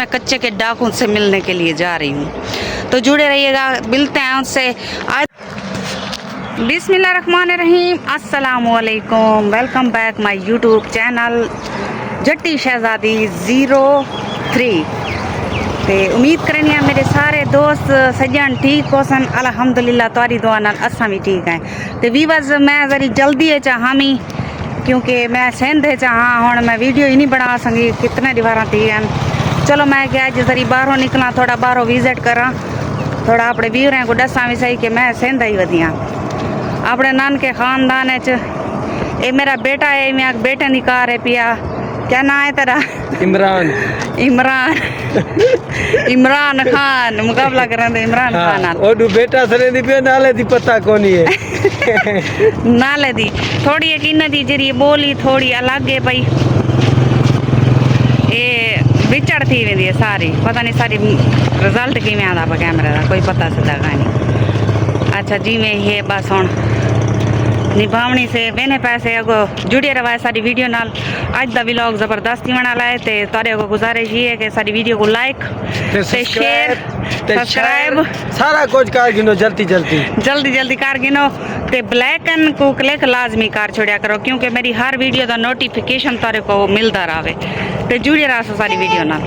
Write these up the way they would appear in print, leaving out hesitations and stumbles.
मैं कच्चे के डाकू से मिलने के लिए जा रही हूँ, तो जुड़े रहिएगा। मिलते हैं उससे आज। बिस्मिल्लाहिर्रहमानिर्रहीम, अस्सलामुअलैकुम, welcome back my YouTube channel Jatti Shahzadi 03। ते उम्मीद करनी है मेरे सारे दोस्त सज्जन ठीक हो सन। अल्हम्दुलिल्लाह तुहारी दुआ नाल असां भी ठीक हैं। ते वीवर्स मैं जरी जल्दी चाहां मी क्योंकि मैं सेंधे चाहां हुण मैं वीडियो ही नहीं बना सकी कितने दीवार थी हैं। चलो मैं क्या अज जरी बाहरों निकला, थोड़ा बाहरों विजिट करा, थोड़ा अपने वीरें को दसा भी सही कि मैं सेंधा ही वधिया अपने नानके खानदान च। ये मेरा बेटा है, मेरा बेटे की कार है पिया। क्या नाम है तेरा? इमरान। इमरान इमरान खान मुकाबला करें थे इमरान खान नाल। ओडू बेटा सरे दी पे नाले दी पता कोनी है नाले दी थोड़ी यकीन दी जरी बोली थोड़ी अलग है भाई। ये विचड़ थी वेंदी है सारी, पता नहीं सारी रिजल्ट किवें आंदा पा कैमरे दा कोई पता सदा नहीं। अच्छा जी मैं ये बस हुण निभावनी से मैंने पैसे अगो जुड़े रहा है सारी वीडियो नाल। अज दा व्लॉग जबरदस्त ही बना लाए ते तुहाडे को गुजारिश ये है कि सारी वीडियो को लाइक ते शेयर सब्सक्राइब सारा कुछ कर गिनो जल्दी जल्दी कर गिनो ते ब्लैकन को क्लिक लाजमी कर छोड़िया करो क्योंकि मेरी हर वीडियो दा नोटिफिकेशन तुहाडे को मिलता रहे ते जुड़े रहो सारी वीडियो नाल।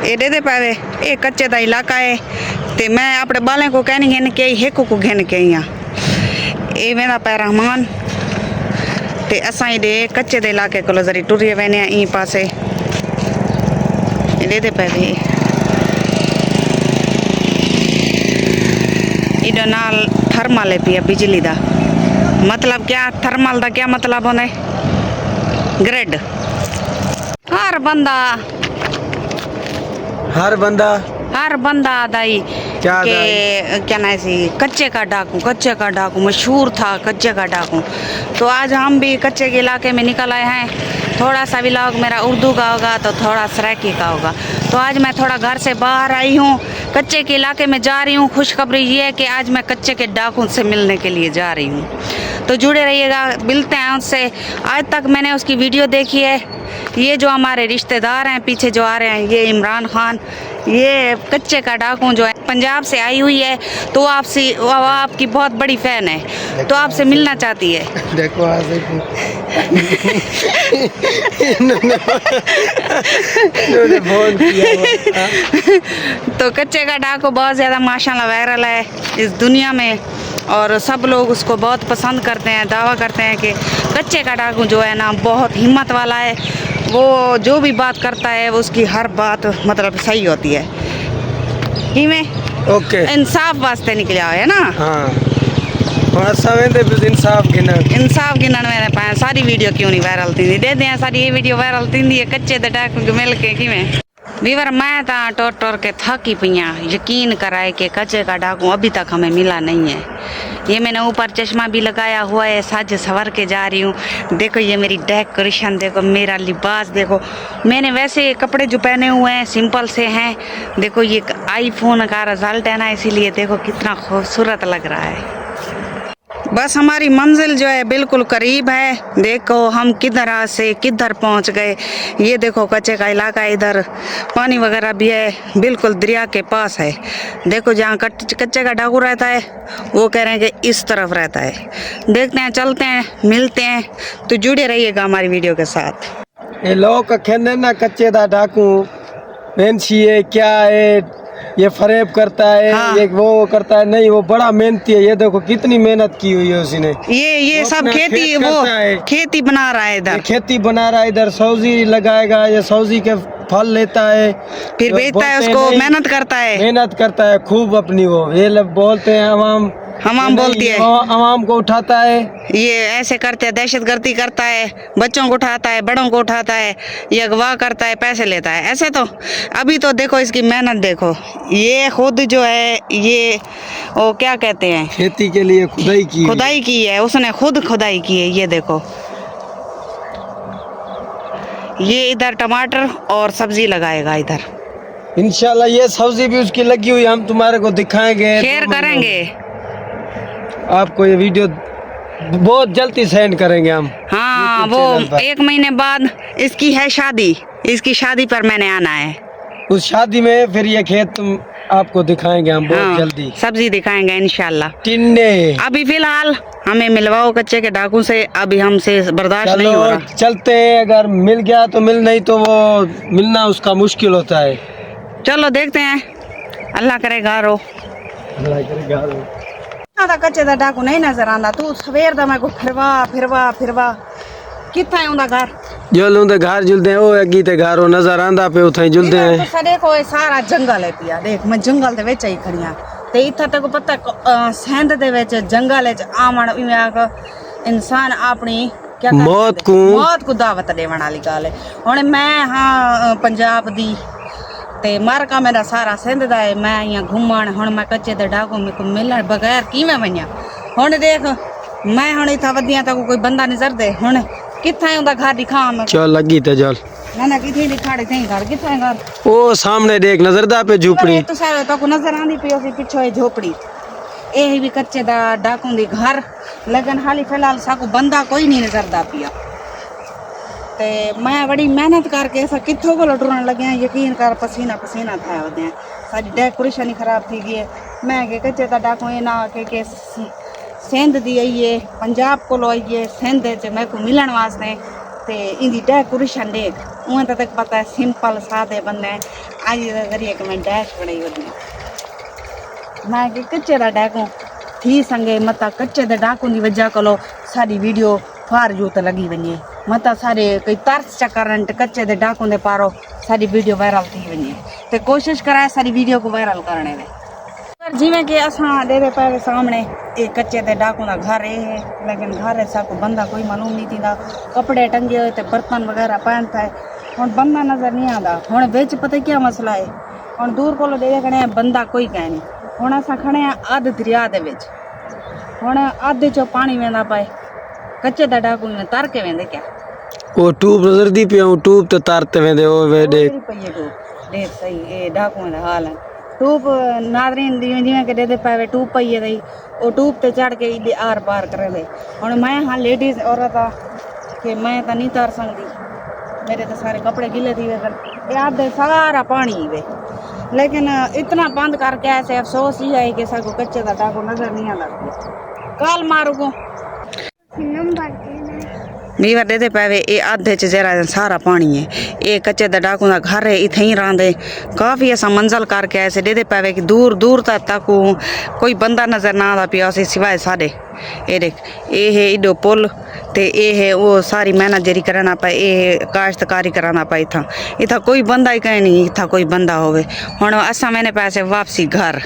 एडे दे पावे ये कच्चे दा इलाका है ते मैं अपने बालें को कहनी है कि हिक को घिन के ही ये मेरा पै रहमान ते असां एडे कच्चे दे इलाके को जरी टुरी वेने ई पासे एडे दे पावे इडो नाल थर्मल है पिया बिजली दा। मतलब क्या थर्मल दा क्या मतलब होने? ग्रिड। हर बंदा दाई क्या ना सी कच्चे का डाकू मशहूर था कच्चे का डाकू। तो आज हम भी कच्चे के इलाके में निकल आए हैं। थोड़ा सा व्लॉग मेरा उर्दू का होगा तो थोड़ा सराइकी का होगा। तो आज मैं थोड़ा घर से बाहर आई हूँ, कच्चे के इलाके में जा रही हूँ। खुशखबरी ये है कि आज मैं कच्चे के डाकू से मिलने के लिए जा रही हूँ, तो जुड़े रहिएगा। मिलते हैं उससे। आज तक मैंने उसकी वीडियो देखी है। ये जो हमारे रिश्तेदार हैं पीछे जो आ रहे हैं, ये इमरान खान, ये कच्चे का डाकू जो है पंजाब से आई हुई है, तो वो आपकी बहुत बड़ी फैन है, तो आपसे मिलना चाहती है। देखो तो कच्चे का डाकू बहुत ज़्यादा माशाल्लाह वायरल है इस दुनिया में और सब लोग उसको बहुत पसंद करते हैं। दावा करते हैं कि कच्चे का डाकू जो है ना बहुत हिम्मत वाला है। वो जो भी बात करता है उसकी हर बात मतलब सही होती है कि में ओके इंसाफ वास्ते निकला है ना। हाँ इंसाफ गिनन मैंने पाया सारी वीडियो क्यों नहीं वायरल थी दे दें सारी ये वीडियो वायरल थी कच्चे दे डाकू मिल के कि में वीवर मैं तो टोर के थकी पियाँ। यकीन कराए कि कच्चे का डाकू अभी तक हमें मिला नहीं है। ये मैंने ऊपर चश्मा भी लगाया हुआ है, साज सवर के जा रही हूँ। देखो ये मेरी डेकोरेशन देखो, मेरा लिबास देखो। मैंने वैसे कपड़े जो पहने हुए हैं सिंपल से हैं। देखो ये आईफोन का रिजल्ट है ना, इसीलिए देखो कितना खूबसूरत लग रहा है। बस हमारी मंजिल जो है बिल्कुल करीब है। देखो हम किधर से किधर पहुंच गए। ये देखो कच्चे का इलाका, इधर पानी वगैरह भी है, बिल्कुल दरिया के पास है। देखो जहाँ कच्चे का डाकू रहता है वो कह रहे हैं कि इस तरफ रहता है। देखते हैं, चलते हैं, मिलते हैं, तो जुड़े रहिएगा हमारी वीडियो के साथ। ये लोग कहते ना कच्चे दा डाकू पेंसी है क्या है, ये फरेब करता है। हाँ। ये वो करता है, नहीं वो बड़ा मेहनती है। ये देखो कितनी मेहनत की हुई है उसने। ये सब खेती वो खेती बना रहा है, इधर खेती बना रहा है, इधर सब्जी लगाएगा, ये सब्जी के फल लेता है फिर बेचता है उसको, मेहनत करता है खूब अपनी। वो ये लोग बोलते हैं हमाम बोलती है, अवाम को उठाता है। ये ऐसे करते हैं, दहशतगर्दी करता है, बच्चों को उठाता है, बड़ों को उठाता है, ये अगवा करता है, पैसे लेता है। ऐसे तो अभी तो देखो इसकी मेहनत देखो। ये खुद जो है ये वो क्या कहते हैं खेती के लिए खुदाई की है उसने, खुद खुदाई की है। ये देखो ये इधर टमाटर और सब्जी लगाएगा इधर। इंशाल्लाह ये सब्जी भी उसकी लगी हुई, हम तुम्हारे को दिखाएंगे, शेयर करेंगे। आपको ये वीडियो बहुत जल्दी सेंड करेंगे हम। हाँ YouTube वो चैनल पर। 1 महीने बाद इसकी है शादी, इसकी शादी पर मैंने आना है। उस शादी में फिर ये खेत तुम आपको दिखाएंगे हम बहुत हाँ, जल्दी। सब्जी दिखाएंगे इंशाल्लाह। टिन्ने अभी फिलहाल हमें मिलवाओ कच्चे के डाकू से, अभी हमसे बर्दाश्त नहीं हो चलो रहा। चलते हैं, अगर मिल गया तो मिल, नहीं तो वो मिलना उसका मुश्किल होता है। चलो देखते हैं, अल्लाह करेगा रो। कच्चे दा डाकू नहीं नजर आंदा, तू सवेर दा मैं को फिरवा फिरवा फिरवा कित्थे है उंदा घर? जो लूंदे घर जुलते हैं, वो अगी ते घर वो नजर आंदा पे उथे जुलते हैं। तो देखो ये सारा जंगल है पिया, देख मैं जंगल दे विच ही खड़ी हां ते इत्थे तक पता सेंध दे विच जंगल च आमण इवें आक इंसान अपनी क्या मौत को दावत देवण वाली गल है। हुण मैं हाँ पंजाब दी ते मारका मेरा सारा सिंध दा है, मैं इयां घूमण, हुण मैं कच्चे दे डाकू मेरे को मिलण बगैर किवें वञा? हुण देख मैं हुण इत्था वधिया तक कोई बंदा नजर दे, हुण कित्थे उंदा घर दिखा मैं? चल लगी ते चल ना किथे दिखाड़े थे घर, किथे है घर? वो सामने देख नजरदा पे झोपड़ी। तो सारे तो को नजर आंदी पई ओसी पिछो है झोपड़ी। ए भी कच्चे दा डाकू दी घर, लेकिन हाली फिलहाल साको बंदा कोई नहीं नजरदा पिया। ते मैं बड़ी मेहनत करके ऐसा किथों को टुरन लगे, यकीन कर पसीना पसीना था होते सारी डेकोरेशन ही खराब थी गई है। मैं के कच्चे दा डाकू ए ना के सिंध दी आई है, पंजाब को आई है, सिंध च मैं को मिलन वास्ते ते इंदी डेकोरेशन देख उन तक पता है सिंपल सादे बंदे आज जरिए कि मैं डैश बनाई होती मैं कि कच्चे दा डाकू थी संगे मता कच्चे दे डाकू दी वजह कोलो सारी वीडियो फार जू त लगी वने, मता सारे कोई तरस चकरन कच्चे दे डाकू दे पारो सारी वीडियो वायरल थी वने ते कोशिश कराए सारी वीडियो को वायरल करने में। जिमें कि असां डेरे पे सामने एक कच्चे दे डाकू दा घर है, लेकिन घर ऐसा को बंदा कोई मालूम नहीं थींदा, कपड़े टंगे हुए ते बर्तन वगैरह पहनता है, हुण बंदा नजर नहीं आता। हुण विच पता क्या मसला है, हुण दूर कोलो देखने बंदा कोई कह नहीं। हुण असां खड़े आ अध दरिया दे विच, हुण अध चो पानी वेंदा पे, कच्चे दा डाकू में तर के वेंदे क्या? वो ट्यूब नजरदी पे ट्यूब ते तारते वेंदे ओ वे देख देख सही ए डाकू दा हाल है। टूब नादरीन जिमें के दे पावे टूब पई है वो टूब ते चढ़ के इधे आर पार करे दे। हुण मैं हाँ लेडीज औरत आ कि मैं तो नहीं तार सकती, मेरे तो सारे कपड़े गिले थी वे याद सारा पानी वे, लेकिन इतना बंद करके ऐसे अफसोस ही है कि सबको कच्चे का डाकू नजर नहीं आता। काल मारूगो वीवर दे पावे ए आधे च जरा सारा पानी है, ये कच्चे दा डाकू दा घर है, इथे ही रहंदे। काफ़ी असा मंजल करके ऐसे दे पावे कि दूर दूर तक कोई बंदा नजर ना आता पिया उसे सिवाय सारे। ये देख ये है इडो पुल ते ये है वो सारी मेहनत जरी कराना पाए, ये काश्तकारी कराना पाए इथा इथा कोई बंदा ही कहीं नहीं, इथा कोई बंदा होवे। हुण असा मैंने पैसे वापसी घर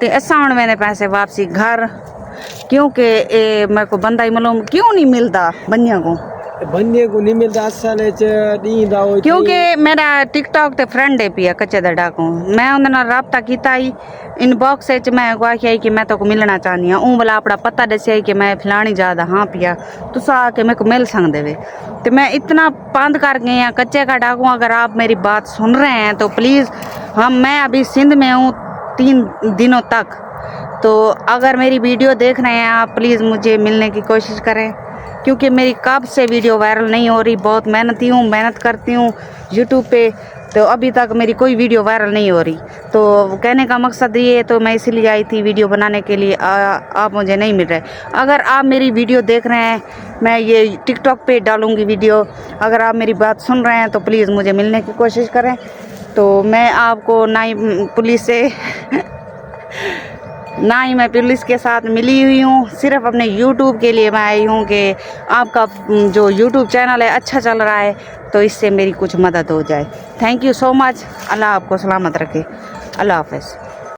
ते असा हुण मैंने पैसे वापसी घर, क्योंकि मेरे को बंदा ही मालूम क्यों नहीं मिलता बंदियां को, बंदे को नहीं मिलता असल च क्योंकि मेरा टिकटॉक ते फ्रेंड है पिया कच्चे दा डाकू, मैं उन्हें नाल राबता किया ही इनबॉक्स च मैं आखिया कि मैं तो को मिलना चाहनी हाँ, ऊँ वाला अपना पता दसिया कि मैं फलानी ज़्यादा हाँ पिया तुस आके मेरे को मिल सकते वे। तो मैं इतना बंद कर गए हैं कच्चे का डाकू, अगर आप मेरी बात सुन रहे हैं तो प्लीज़ मैं अभी सिंध में हूँ 3 दिनों तक, तो अगर मेरी वीडियो देख रहे हैं आप प्लीज़ मुझे मिलने की कोशिश करें, क्योंकि मेरी कब से वीडियो वायरल नहीं हो रही। बहुत मेहनती हूँ, मेहनत करती हूँ यूट्यूब पे, तो अभी तक मेरी कोई वीडियो वायरल नहीं हो रही। तो कहने का मकसद ये है, तो मैं इसीलिए आई थी वीडियो बनाने के लिए। आप मुझे नहीं मिल रहे। अगर आप मेरी वीडियो देख रहे हैं, मैं ये टिकटॉक पे डालूँगी वीडियो, अगर आप मेरी बात सुन रहे हैं तो प्लीज़ मुझे मिलने की कोशिश करें। तो मैं आपको ना ही पुलिस से ना ही मैं पुलिस के साथ मिली हुई हूँ, सिर्फ अपने यूट्यूब के लिए मैं आई हूँ कि आपका जो यूट्यूब चैनल है अच्छा चल रहा है, तो इससे मेरी कुछ मदद हो जाए। Thank you so much. अल्लाह आपको सलामत रखे। अल्लाह हाफ़िज़।